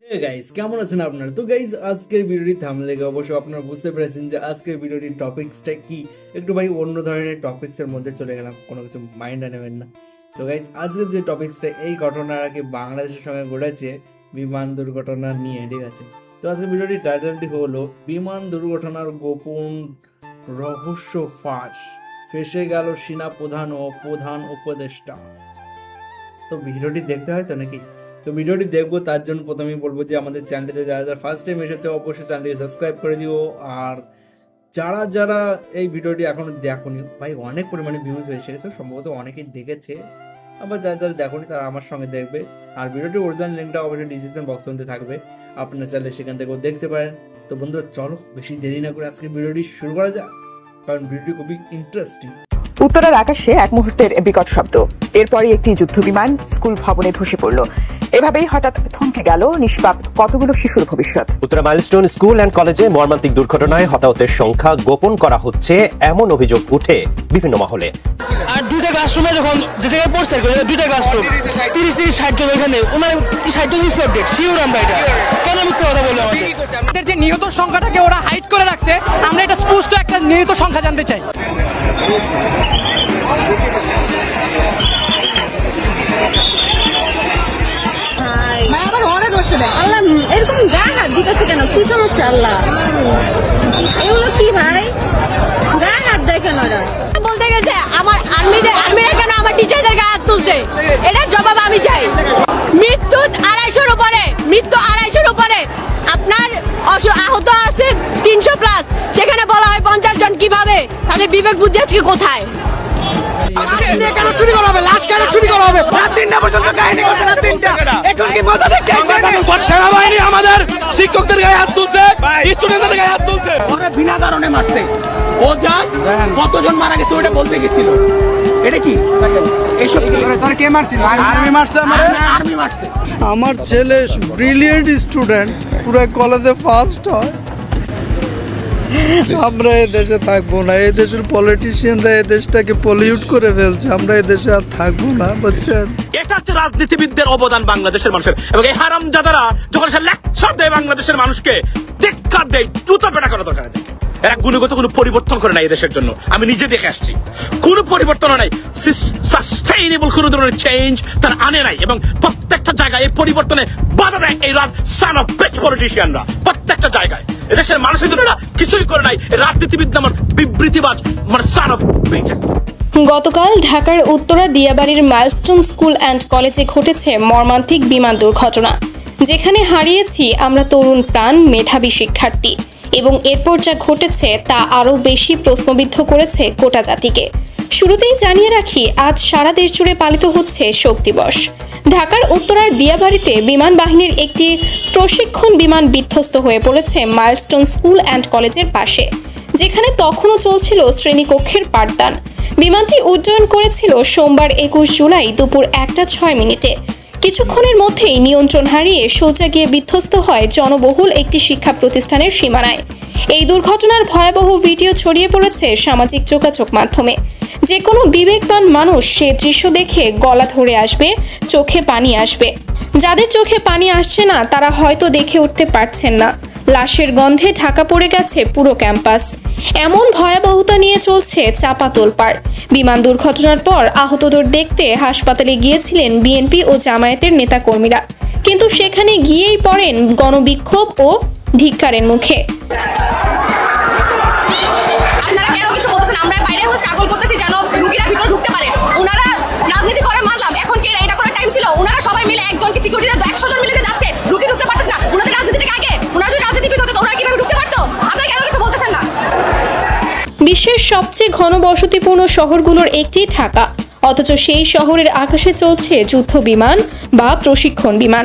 Guys কেমন আছেন আপনারা? তো গাইস আজকের ভিডিওটি থামলে অবশ্য আপনারা বুঝতে পেরেছেন যে আজকের ভিডিওটির টপিকসটা কি। একটু ভাই অন্য ধরনের টপিকসের মধ্যে চলে গেলাম, কোনো কিছু মাইন্ডে নেবেন না। তো গাইস আজকের যে টপিকসটা, এই ঘটনাটাকে বাংলাদেশের সঙ্গে ঘটেছে বিমান দুর্ঘটনা নিয়ে, ঠিক আছে? তো আজকের ভিডিওটির টাইটেলটি হলো বিমান দুর্ঘটনার গোপন রহস্য ফাঁস, ফেঁসে গেল সেনা প্রধান ও প্রধান উপদেষ্টা। তো ভিডিওটি দেখতে হয় তো নাকি? তো ভিডিওটি দেখবো, তার জন্য প্রথমেই বলবো যে আমাদের চ্যানেলটিতে যারা যারা ফার্স্ট টাইম এসেছে অবশ্যই চ্যানেলটিকে সাবস্ক্রাইব করে দিও। আর যারা যারা এই ভিডিওটি এখনো দেখোনি, ভাই অনেক পরিমাণে ভিউজ হয়ে এসেছে, সম্ভবত অনেকেই দেখেছে, আবার যারা যারা দেখোনি তারা আমার সঙ্গে দেখবে। আর ভিডিওটির অরিজিনাল লিঙ্কটা অবশ্যই ডিসক্রিপশন বক্সের মধ্যে থাকবে, আপনারা চাইলে সেখান থেকেও দেখতে পারেন। তো বন্ধুরা চলো বেশি দেরি না করে আজকে ভিডিওটি শুরু করা যাক, কারণ ভিডিওটি খুবই ইন্টারেস্টিং। উত্তরার আকাশে এক মুহূর্তের বিকট শব্দ, এরপরই একটি যুদ্ধবিমান স্কুল ভবনে ধসে পড়ল। এভাবেই হঠাৎ থমকে গেল নিষ্পাপ কতগুলো শিশুর ভবিষ্যৎ। উত্তরা মাইলস্টোন স্কুল অ্যান্ড কলেজে মর্মান্তিক দুর্ঘটনায় হতাহতের সংখ্যা গোপন করা হচ্ছে এমন অভিযোগ উঠে বিভিন্ন মহলে। আর দুইটা ক্লাসরুমে যখন যে জায়গায় পড়ছে দুইটা ক্লাসরুম 30 থেকে 60 জন, এখানে ওনার 60 জন স্পট ডেট শিওর। আমরা এটা কেন মিথ্যা কথা বললাম? আমাদের যে নিহত সংখ্যাটাকে ওরা হাইড করে রাখছে, আমরা এটা স্পষ্ট একটা নিহত সংখ্যা জানতে চাই। আল্লাহ এরকম গায়ে হাত দিতেছে কেন? কি সমস্যা? আল্লাহ এগুলো কি ভাই, গায়ে হাত দেয় কেন? ওরা বলতে গেছে আমার আর্মিরা কেন আমার টিচারদের গায়ে হাত তুলছে, এটার জবাব আমি চাই। মৃত্যু 250-র উপরে, আপনার আহত আছে 300+, সেখানে বলা হয় 50 জন। কিভাবে? তাদের বিবেক বুদ্ধি আজকে কোথায়? সেনাবাহিনী আমাদের শিক্ষকদের গায়ে হাত তুলছে, স্টুডেন্টদের গায়ে হাত তুলছে। ওরা বিনা কারণে মারছে। ও জাস্ট কতজন মারা গেছে ওটা বলতে গেছিল। এটা কি এইসব কে মারছিল? আর্মি মারছে। আর্মি মারছে। আমার ছেলে ব্রিলিয়েন্ট স্টুডেন্ট, পুরো কলেজে ফার্স্ট হয়। আমরা এই দেশে থাকবো না, এই দেশের পলিটিশিয়ানরা এই দেশটাকে পলিউট করে ফেলছে, আমরা এই দেশে আর থাকবো না, বুঝছেন? এটা হচ্ছে রাজনীতিবিদদের অবদান বাংলাদেশের মানুষের, এবং এই হারামজাদারা যখন সে লেকচার দেয় বাংলাদেশের মানুষকে, ধিক্কার দেয়, জুতা পেটা করা দরকার। এরা গুণগত কোনো পরিবর্তন করে নাই এই দেশের জন্য, আমি নিজে দেখে আসছি। কোনো পরিবর্তন নাই, সাস্টেইনেবল কোনো ধরনের চেঞ্জ তারা আনে নাই, এবং প্রত্যেকটা জায়গায় এই পরিবর্তনে বাধা দেয় এই সান অফ বেচ পলিটিশিয়ানরা। প্রত্যেকটা জায়গায় এদেশের মানুষের জন্য কিছুই করে নাই রাজনীতিবিদ আমার বিবৃতিবাজ, মানে সান অফ বেচেস। গতকাল ঢাকার উত্তরা দিয়াবাড়ির মাইলস্টোন স্কুল অ্যান্ড কলেজে ঘটেছে মর্মান্তিক বিমান দুর্ঘটনা, যেখানে হারিয়েছি আমরা তরুণ প্রাণ, মেধাবী শিক্ষার্থী, এবং এরপর যা ঘটেছে তা আরও বেশি প্রশ্নবিদ্ধ করেছে গোটা জাতিকে। শুরুতেই জানিয়ে রাখি, আজ সারা দেশ জুড়ে পালিত হচ্ছে শোক দিবস। ঢাকার উত্তরার দিয়াবাড়িতে বিমান বাহিনীর একটি প্রশিক্ষণ বিমান বিধ্বস্ত হয়ে পড়েছে মাইলস্টোন স্কুল অ্যান্ড কলেজের পাশে, যেখানে তখনও চলছিল শ্রেণীকক্ষের পাঠদান। বিমানটি উড্ডয়ন করেছিল সোমবার 21 জুলাই দুপুর 1:06। কিছুক্ষণের মধ্যেই নিয়ন্ত্রণ হারিয়ে সোজা গিয়ে বিধ্বস্ত হয় জনবহুল একটি শিক্ষা প্রতিষ্ঠানের সীমানায়। এই দুর্ঘটনার ভয়াবহ ভিডিও ছড়িয়ে পড়েছে সামাজিক যোগাযোগ মাধ্যমে। যে কোনো বিবেকবান মানুষ সে দৃশ্য দেখে গলা ধরে আসবে, চোখে পানি আসবে। যাদের চোখে পানি আসছে না তারা হয়তো দেখে উঠতে পারছেন না, লাশের গন্ধে ঢাকা পড়ে গেছে পুরো ক্যাম্পাস। এমন ভয়াবহতা নিয়ে চলছে চাপা তোলপাড়। বিমান দুর্ঘটনার পর আহতদের দেখতে হাসপাতালে গিয়েছিলেন বিএনপি ও জামায়াতের নেতাকর্মীরা, কিন্তু সেখানে গিয়েই পড়েন গণবিক্ষোভ ও ধিক্কারের মুখে। আপনারা কেন কিছু বলছেন? আমরা বাইরে বসে স্ট্রাগল করতেছি যেন রোগীরা ভিতরে ঢুকতে পারে। ওনারা রাজনীতি করে মারলাম, এখন কি এটা করার টাইম ছিল? ওনারা সবাই মিলে একজনকে সিকিউরিটি 100 জন মিলে যাচ্ছে, রোগী ঢুকতে পারতেছে না। ওনাদের রাজনীতিটাকে আগে, ওনারা যদি রাজনীতিবিদ হতো ওনারা কিভাবে ঢুকতে পারতো? আপনারা কেন কিছু বলতেছেন না? বিশ্বের সবচেয়ে ঘনবসতিপূর্ণ শহরগুলোর একটি ঢাকা, অথচ সেই শহরের আকাশে চলছে যুদ্ধ বিমান বা প্রশিক্ষণ বিমান।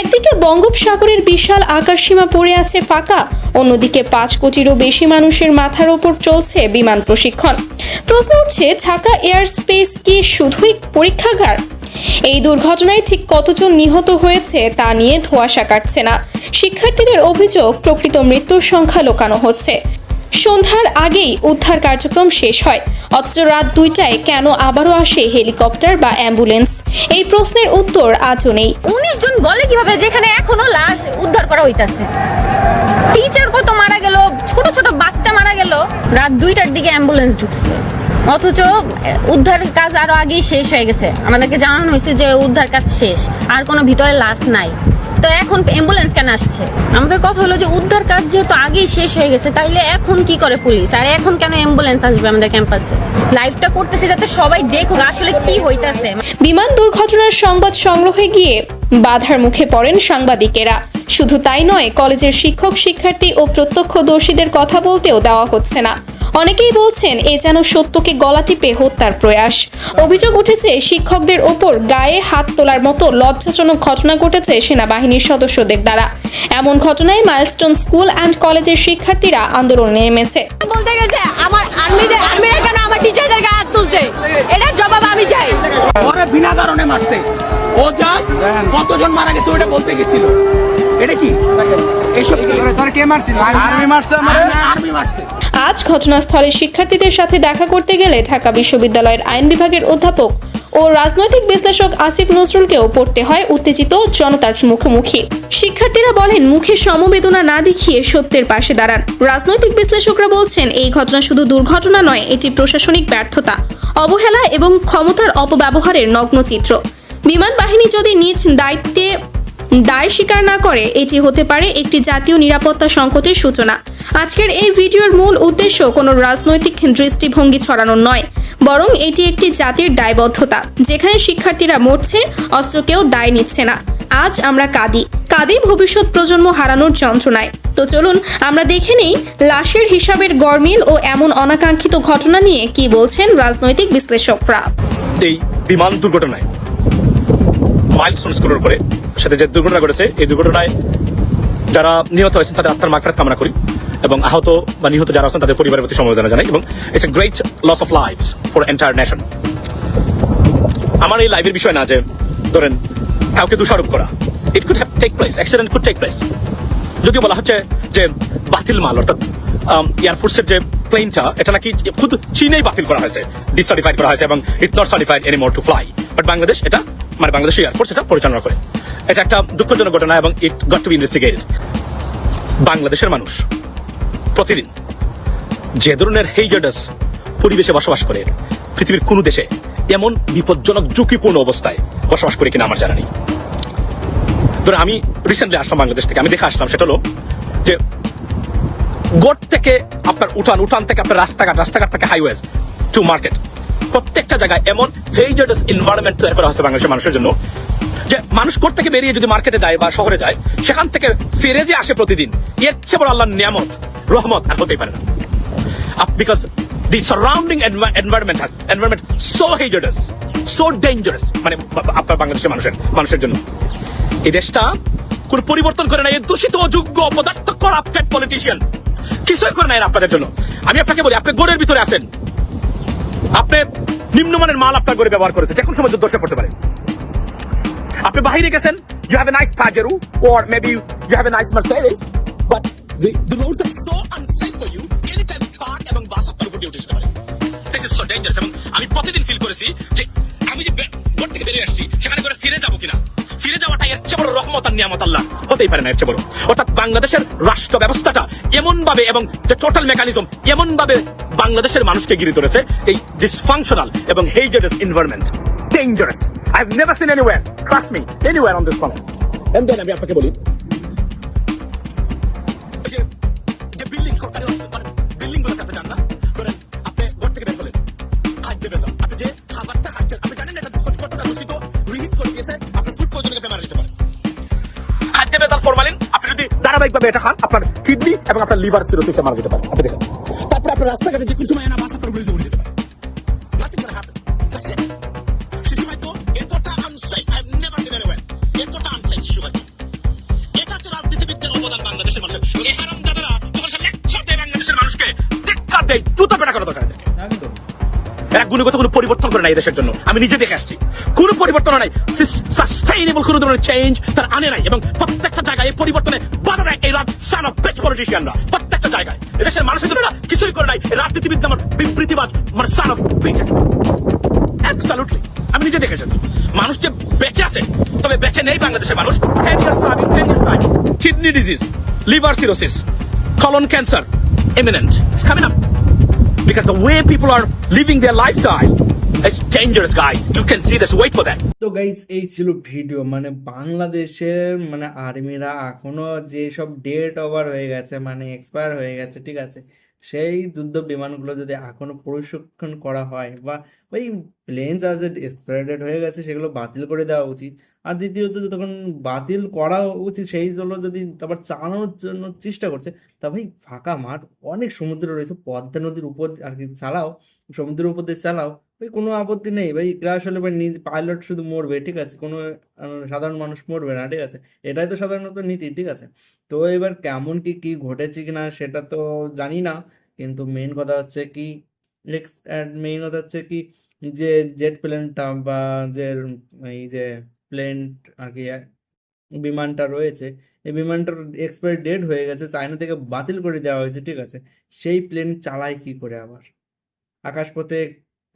একদিকে বঙ্গোপসাগরের বিশাল আকাশসীমা পড়ে আছে ফাঁকা, অন্যদিকে 5 কোটিরও বেশি মানুষের মাথার ওপর চলছে বিমান প্রশিক্ষণ। প্রশ্ন উঠছে, ঢাকা এয়ার স্পেস কি শুধুই পরীক্ষাগার? এই দুর্ঘটনায় ঠিক কতজন নিহত হয়েছে তা নিয়ে ধোঁয়াশা কাটছে না। শিক্ষার্থীদের অভিযোগ, প্রকৃত মৃত্যুর সংখ্যা লুকানো হচ্ছে। সন্ধ্যার আগেই উদ্ধার কার্যক্রম শেষ হয়, অথচ রাত 2টায় কেন আবারও আসে হেলিকপ্টার বা অ্যাম্বুলেন্স? এই প্রশ্নের উত্তর আজও নেই। 19 জন বলে কিভাবে যেখানে এখনো লাশ হইতাছে। টিচার কত মারা গেল, ছোট ছোট বাচ্চা মারা গেল, রাত 2টার দিকে অ্যাম্বুলেন্স ঢুকছে, অথচ উদ্ধার কাজ আরো আগেই শেষ হয়ে গেছে। আমাদেরকে জানানো হয়েছে যে উদ্ধার কাজ শেষ, আর কোনো ভিতরে লাশ নাই। তো এখন অ্যাম্বুলেন্স কেন আসছে? আমাদের কথা হলো যে উদ্ধার কাজ যেহেতু আগেই শেষ হয়ে গেছে, তাইলে এখন কি করে পুলিশ, আর এখন কেন অ্যাম্বুলেন্স আসবে আমাদের ক্যাম্পাসে? লাইভটা করতেছি যাতে সবাই দেখুক আসলে কি হইতাছে। বিমান দুর্ঘটনার সংবাদ সংগ্রহে গিয়ে বাধার মুখে পড়েন সাংবাদিকেরা। শুধু তাই নয়, কলেজের শিক্ষক শিক্ষার্থী ও প্রত্যক্ষদর্শীদের কথা বলতেও দেওয়া হচ্ছে না। অনেকেই বলছেন এ যেন সত্যকে গলা টিপে হত্যার প্রয়াস। অভিযোগ উঠেছে শিক্ষকদের ওপর গায়ে হাত তোলার মতো লজ্জাজনক ঘটনা ঘটেছে সেনাবাহিনীর সদস্যদের দ্বারা। এমন ঘটনায় মাইলস্টোন স্কুল অ্যান্ড কলেজের শিক্ষার্থীরা আন্দোলনে নেমেছে। বলতে গেছে আমার আর্মিরা কেন আমার টিচারদের গায়ে হাত তুলছে, এটার জবাব আমি চাই। ওরা বিনা কারণে মারছে, ও জাস্ট কতজন মারা গেছে ওটা বলতে গেছিল। এটা কি এইসব কে মারছিল? আর্মি মারছে, আর্মি মারছে। আজ ঘটনাস্থলে শিক্ষার্থীদের সাথে দেখা করতে গেলে ঢাকা বিশ্ববিদ্যালয়ের আইন বিভাগের অধ্যাপক ও রাজনৈতিক বিশ্লেষক আসিফ নজরুলকেও পড়তে হয় উত্তেজিত জনতার মুখোমুখি। শিক্ষার্থীরা বলেন, মুখে সমবেদনা না দেখিয়ে সত্যের পাশে দাঁড়ান। রাজনৈতিক বিশ্লেষকরা বলছেন, এই ঘটনা শুধু দুর্ঘটনা নয়, এটি প্রশাসনিক ব্যর্থতা, অবহেলা এবং ক্ষমতার অপব্যবহারের নগ্ন চিত্র। বিমান বাহিনী যদি নিজ দায়িত্বে দায় স্বীকার না করে, এটি হতে পারে একটি জাতীয় নিরাপত্তা সংকটের সূচনা। আজকের এই ভিডিওর মূল উদ্দেশ্য কোনো রাজনৈতিক দৃষ্টিভঙ্গি ছড়ানো নয়, বরং এটি একটি জাতির দায়বদ্ধতা, যেখানে শিক্ষার্থীরা মরছে, অস্ত্র কেউ দায় নিচ্ছে না। আজ আমরা কাঁদি ভবিষ্যৎ প্রজন্ম হারানোর যন্ত্রণায়। তো চলুন আমরা দেখে নেই লাশের হিসাবের গরমিল ও এমন অনাকাঙ্ক্ষিত ঘটনা নিয়ে কি বলছেন রাজনৈতিক বিশ্লেষকরা। এই বিমান দুর্ঘটনায় মাইলস্টোন স্কুলের উপরে সাথে যে দুর্ঘটনা ঘটেছে, এই দুর্ঘটনায় যারা নিহত হয়েছেন তাদের আত্মার মাগফিরাত কামনা করি, এবং আহত বা নিহত যারা আছেন তাদের পরিবারের প্রতি সমবেদনা জানাই, এবং it's a great loss of lives for entire nation. আমার এই লাইভের বিষয় না যে ধরেন কাউকে দোষারোপ করা, it could have take place, accident could take place. যদিও বলা হচ্ছে যে বাতিল মাল, অর্থাৎ এয়ারফোর্সের যে প্লেনটা, এটা নাকি খুদ চীনেই বাতিল করা হয়েছে, ডিসার্টিফাইড করা হয়েছে, এবং it's not certified anymore to fly. But Bangladesh এটা, মানে বাংলাদেশ এয়ারফোর্স এটা পরিচালনা করে। এটা একটা দুঃখজনক ঘটনা, এবং it got to B investigated. বাংলাদেশের মানুষ প্রতিদিন যে ধরনের হেইজার্ডাস পরিবেশে বসবাস করে, পৃথিবীর কোনো দেশে এমন বিপজ্জনক ঝুঁকিপূর্ণ অবস্থায় বসবাস করে কিনা আমার জানা নেই। ধরুন আমি রিসেন্টলি আসলাম বাংলাদেশ থেকে, আমি দেখে আসলাম সেটা হলো যে গোট থেকে আপনার উঠান থেকে আপনার রাস্তাঘাট থেকে হাইওয়েজ টু মার্কেট, প্রত্যেকটা জায়গায় এমন হেইজার্ডাস এনভায়রনমেন্ট তৈরি করা হয়েছে বাংলাদেশের মানুষের জন্য, যে মানুষ কোর্ট থেকে বেরিয়ে যদি মার্কেটে যায় বা শহরে যায়, সেখান থেকে ফিরে যে আসে প্রতিদিন, এর চেয়ে বড় আল্লাহর নিয়ামত, রহমত আর হতেই পারে না। Because the surrounding environment so hazardous, so dangerous, মানে আপনার বাংলাদেশের মানুষের জন্য। এই দেশটা কোন পরিবর্তন করে না, এই দূষিত অযোগ্য অপদার্থ করাপ্টেড পলিটিশিয়ান কিছুই করে না আপনাদের জন্য। আমি আপনাকে বলি, আপনি গোড়ের ভিতরে আছেন, আপনি নিম্নমানের মাল আপনার ঘরে ব্যবহার করেছে, যে কোনো সময় দোষে পড়তে পারে। আপনি বাহিরে গেছেন, you have a nice Pajero or maybe you have a nice Mercedes, but the roads are so unsafe for you, anytime truck এবং বাস আপনার উপর দিয়ে উঠে যেতে পারে। This is so dangerous, এবং আমি প্রতিদিন ফিল করেছি যে আমি যে ঘর থেকে বেরিয়ে আসছি, সেখানে করে ফিরে যাবো কিনা, ফিরে যাওয়াটা এর চেয়ে বড় রহমত আর নিয়ামত আল্লাহ হতেই পারে না, এর চেয়ে বড়। অর্থাৎ বাংলাদেশের রাষ্ট্র ব্যবস্থাটা এমন ভাবে, এবং যে টোটাল মেকানিজম এমন ভাবে বাংলাদেশের মানুষকে ঘিরে ধরেছে, এই ডিসফাংশনাল এবং হেইজার্ডাস environment, dangerous. I've never seen anywhere, trust me, anywhere on this planet. And then আমি আপনাকে বলি, যে বিল্ডিং, সরকারি বিল্ডিং গুলোতে আপনি যান না, ধরেন আপনি ঘর থেকে বের হলেন, খাদ্য বেজাল, আপনি যে খাবারটা খাচ্ছেন, আপনি জানেন এটা কতটা দূষিত, রিহিট করে দিয়েছে, আপনার ফুড পয়জনিং আপনি মারা যেতে পারে। খাদ্য বেজাল ফরমালিন, আপনি যদি ধারাবাহিকভাবে এটা খান, আপনার কিডনি এবং আপনার লিভার সিরোসিসে মারা যেতে পারে। আপনি দেখেন, তারপরে আপনার রাস্তাঘাটে যে কোনো সময় বাস আপনার উপরে উড়ে যেতে পারে। Nothing gonna happen. That's it. শিশু হয়তো এতটা unsafe, I've never seen anywhere. এতটা আনসেফ শিশু হয়তো। এটা হচ্ছে রাজনীতিবিদদের অবদান বাংলাদেশের মানুষের। এই হারামজাদারা যখন সে লেকচার দেয় বাংলাদেশের মানুষকে, ধিক্কার দেয়, জুতা পেটা করা দরকার থাকে। এরা গুণগত কোনো পরিবর্তন করে না এই দেশের জন্য, আমি নিজে দেখে আসছি। কোনো পরিবর্তন নাই, সাস্টেইনেবল কোনো ধরনের চেঞ্জ তার আনে নাই, এবং প্রত্যেকটা জায়গায় এই পরিবর্তনে বাধা দেয় এই সান অফ বেচ পলিটিশিয়ানরা। প্রত্যেকটা জায়গায় এদেশের মানুষের জন্য কিছুই করে নাই, রাজনীতিবিদ আমার বিবৃতিবাজ, মানে সান অফ বেচেস। অ্যাবসলিউটলি আমি নিজে দেখে এসেছি। মানুষ যে বেঁচে আছে, তবে বেঁচে নেই বাংলাদেশের মানুষ। 10 years time, kidney disease, liver cirrhosis, colon cancer imminent. It's coming up because the way people are living their lifestyle is dangerous, guys. You can see this. Wait for that. তো গাইস এই ছিল video, মানে বাংলাদেশের মানে আর্মিরা এখনো যে সব date over হয়ে গেছে, মানে এক্সপায়ার হয়ে গেছে, ঠিক আছে, সেই যুদ্ধ বিমানগুলো যদি এখনো প্রশিক্ষণ করা হয় বা ওই প্লেন যা যে এক্সপায়ার হয়ে গেছে সেগুলো বাতিল করে দেওয়া উচিত। আর দ্বিতীয়ত তখন বাতিল করা উচিত সেই জন্য যদি আবার চালানোর জন্য চেষ্টা করছে, তা ভাই ফাঁকা মাঠ অনেক সমুদ্র রয়েছে, পদ্মা নদীর উপর আর কি চালাও, সমুদ্রের উপর দিয়ে চালাও, ভাই কোনো আপত্তি নেই। ভাই ক্রাশ হলে ভাই নিজ পাইলট শুধু মরবে, ঠিক আছে, কোনো সাধারণ মানুষ মরবে না, ঠিক আছে, এটাই তো সাধারণত নীতি, ঠিক আছে। তো এবার কেমন কি ঘটেছে কিনা সেটা তো জানি না, কিন্তু মেইন কথা হচ্ছে কি যে জেট প্লেনটা বা যে এই যে প্লেন আর কি বিমানটা রয়েছে, এই বিমানটার এক্সপায়ারি ডেট হয়ে গেছে, চায়না থেকে বাতিল করে দেওয়া হয়েছে, ঠিক আছে, সেই প্লেন চালায় কি করে আবার আকাশপথে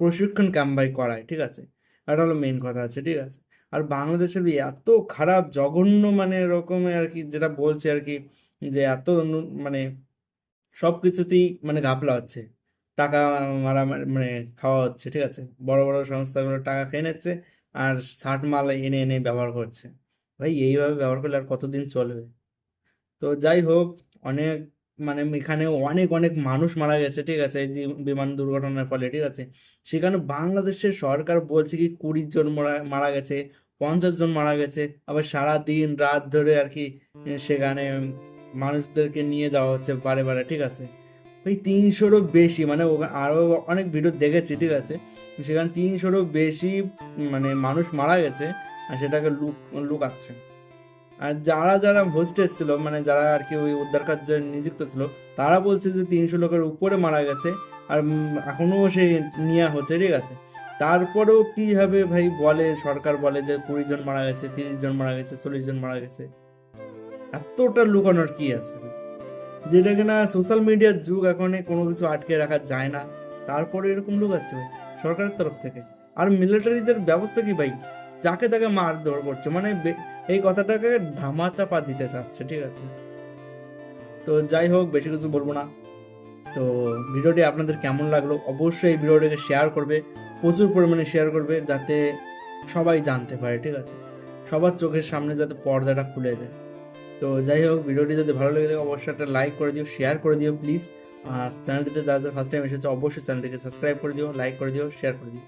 প্রশিক্ষণ ক্যাম্পাই করায়, ঠিক আছে, এটা হলো মেইন কথা আছে, ঠিক আছে। আর বাংলাদেশের এত খারাপ জঘন্য মানে রকমের আর কি যেটা বলছে আর কি, যে এত মানে সব কিছুতেই মানে ঘাপলা হচ্ছে, টাকা মারা মানে খাওয়া হচ্ছে, ঠিক আছে, বড় বড় সংস্থাগুলো টাকা খেয়ে নিচ্ছে আর ষাট মাল এনে এনে ব্যবহার করছে। ভাই এইভাবে ব্যবহার করলে আর কতদিন চলবে? তো যাই হোক, অনেক মানে এখানে অনেক অনেক মানুষ মারা গেছে, ঠিক আছে, এই যে বিমান দুর্ঘটনার ফলে, ঠিক আছে, সেখানে বাংলাদেশের সরকার বলছে কি 20 জন মারা গেছে, 50 জন মারা গেছে, আবার সারা দিন রাত ধরে আর কি সেখানে মানুষদেরকে নিয়ে যাওয়া হচ্ছে বারে বারে, ঠিক আছে। ওই 300রও বেশি, মানে আরও অনেক ভিডিও দেখেছি, ঠিক আছে, সেখানে 300রও বেশি মানে মানুষ মারা গেছে আর সেটাকে লুকাচ্ছে। আর যারা যারা হোস্টেজ ছিল, মানে যারা আর কি ওই উদ্ধার কার্যে নিযুক্ত ছিল, তারা বলছে যে 300 লোকের উপরে মারা গেছে আর এখনো সে নেওয়া হচ্ছে, ঠিক আছে। তারপরেও কিভাবে ভাই বলে সরকার বলে যে 20 জন মারা গেছে, 30 জন মারা গেছে, 40 জন মারা গেছে, এতটা লুকানোর কি আছে? যেটা কিনা সোশ্যাল মিডিয়ার যুগ, এখন কোনো কিছু আটকে রাখা যায় না, তারপরে এরকম লুকাচ্ছে ভাই সরকারের তরফ থেকে। আর মিলিটারিদের ব্যবস্থা কি ভাই, যাকে তাকে মারধর করছে, মানে এই কথাটাকে ধামাচাপা দিতে চাচ্ছে, ঠিক আছে। তো যাই হোক, বেশি কিছু বলবো না। তো ভিডিওটি আপনাদের কেমন লাগলো অবশ্যই এই ভিডিওটাকে শেয়ার করবে, প্রচুর পরিমাণে শেয়ার করবে, যাতে সবাই জানতে পারে, ঠিক আছে, সবার চোখের সামনে যাতে পর্দাটা খুলে যায়। তো যাই হোক, ভিডিওটি যদি ভালো লেগে থাকে অবশ্যই একটা লাইক করে দিও, শেয়ার করে দিও প্লিজ। আর চ্যানেলটিতে যারা যারা ফার্স্ট টাইম এসেছে অবশ্যই চ্যানেলটিকে সাবস্ক্রাইব করে দিও, লাইক করে দিও, শেয়ার করে দিও।